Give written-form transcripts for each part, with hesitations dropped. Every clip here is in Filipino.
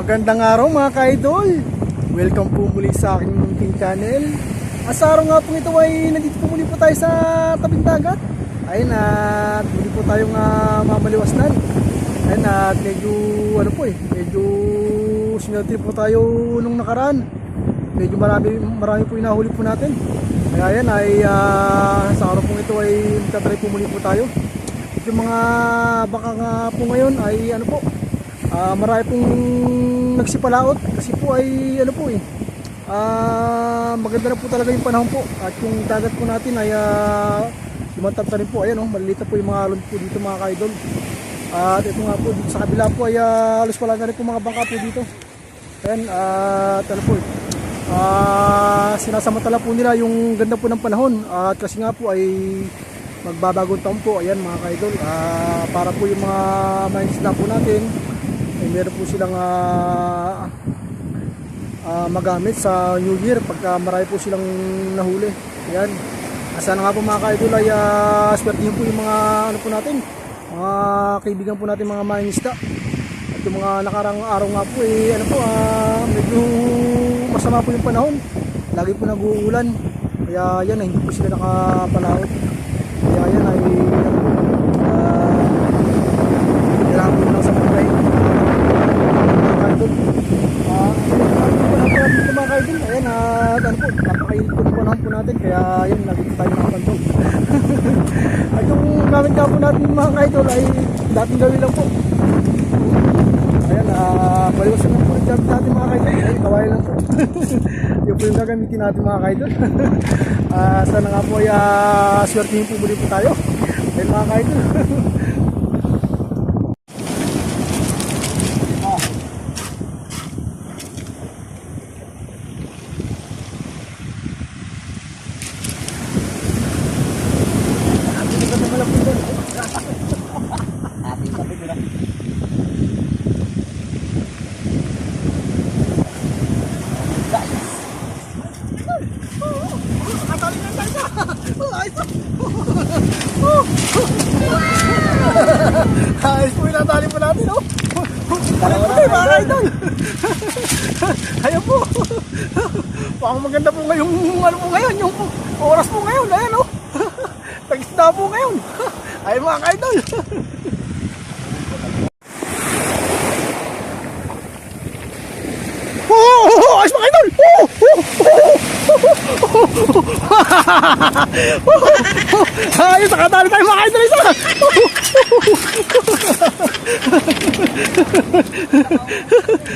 Magandang araw mga ka-idol. Welcome po muli sa aking munting channel. Sa araw nga po ito ay nandito po muli po tayo sa tabing dagat. Ayun at muli po tayong mamaliwasnan. Ayun at medyo medyo sinunod po tayo nung nakaraan. Medyo marami po inahuli po natin. Kaya yan ay sa araw po ito ay magtatry po muli po tayo. Yung mga baka nga po ngayon ay marami pong nagsipalaot kasi po ay maganda na po talaga yung panahon po at yung dagat po natin ay lumantab na rin po. Ayan maliliit na po yung mga alon po dito mga ka-idol. At ito nga po dito sa kabila po ay halos wala na rin po mga bangka po dito. Ayan at sinasamantala po nila yung ganda po ng panahon at kasi nga po ay magbabagong taon po. Ayan mga ka-idol, para po yung mga isda po natin ay meron po silang magamit sa New Year pagka marami po silang nahuli. Ayan, sana nga po mga ka-idol ay swertihin po yung mga po natin, mga kaibigan po natin mga isda. At yung mga nakarang araw nga po medyo masama po yung panahon, lagi po nag-uulan, kaya yan hindi po sila nakapalaot. Kaya yan ay kailangan po lang sa pagkain mga ka-idol. Mga ka-idol, ayan napakainit po ng panahon po natin, kaya yan lagi po tayo nakapantog. At yung gamit nga po natin mga ka-idol ay dating gawin lang po. Ayan, baliwasan lang po ang gamit natin mga ka-idol. Ayan, kawain lang po. Yung po yung gagamitin natin mga ka-idol. Sana nga po ay swertihin po muli po tayo. Ayan mga ka-idol. Ayos po yung natali po natin, oh. Ayun po tayo mga ka-idol. Ayun po. Parang maganda po ngayong yung oras po ngayon. Ayan, oh. Tag-isda po ngayon. Ayun mga ka-idol. Ayos mga ka-idol. Ayos, nakatali tayo mga ka-idol.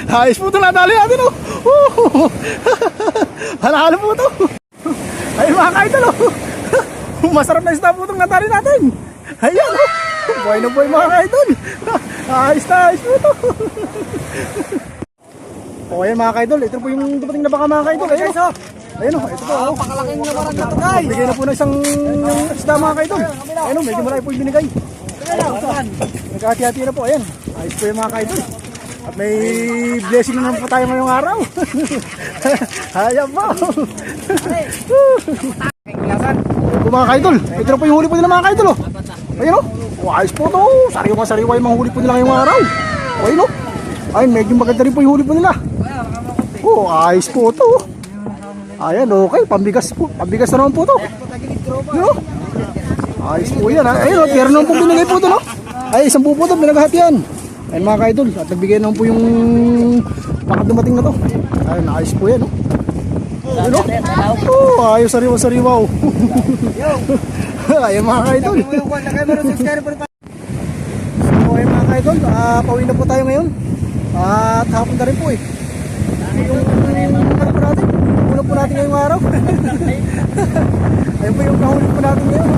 Ayos po ito, nadali natin, oh. Halahalo po ito. Ayun mga ka-idol, oh. Masarap na isda po itong nadali natin. Ayan, oh. Buhay na buhay mga ka-idol. Ayos po ito. O ayan mga ka-idol, ito po yung dumating na baka mga ka-idol. Ayun, oh. Ayun, oh. Ito po, oh. Pakalaking naman na ito, guys. Bigay na po na isang isda mga ka-idol. Ayun, oh. Medyo marami po yung binigay. Nagkahati-hati na po, ayan. Ayos po yung mga ka-idol. At may blessing na naman po tayo ngayong araw. Ayan po. Ito mga ka-idol, ito na po yung huli po nila mga ka-idol, oh. Ayun, oh. Ayos po ito. Sariwa yung mga huli po nila ngayong araw. Ayun, oh. Ayun, medyo maganda rin po yung huli po nila. Oh, ayos po ito. Ayan, okay, pambigas po. Pambigas na naman po ito. Ayun, oh. Ayos po yan, ha. Ayun, oh, pero naman po binigay po ito, no? Ay, isang po po ito, pinaghatian. Ayun mga ka-idol, at nagbigay naman po yung dumating na to. Ayun, ayos po yan, no? Ayun, no? Oh, ayos, sariwa, oh. Ayun mga ka-idol. So, ayun mga ka-idol, pauwi na po tayo ngayon. At hapon na rin po, eh. Yung po natin, una po natin ngayong araw. Ayun po yung nahuli po natin ngayon.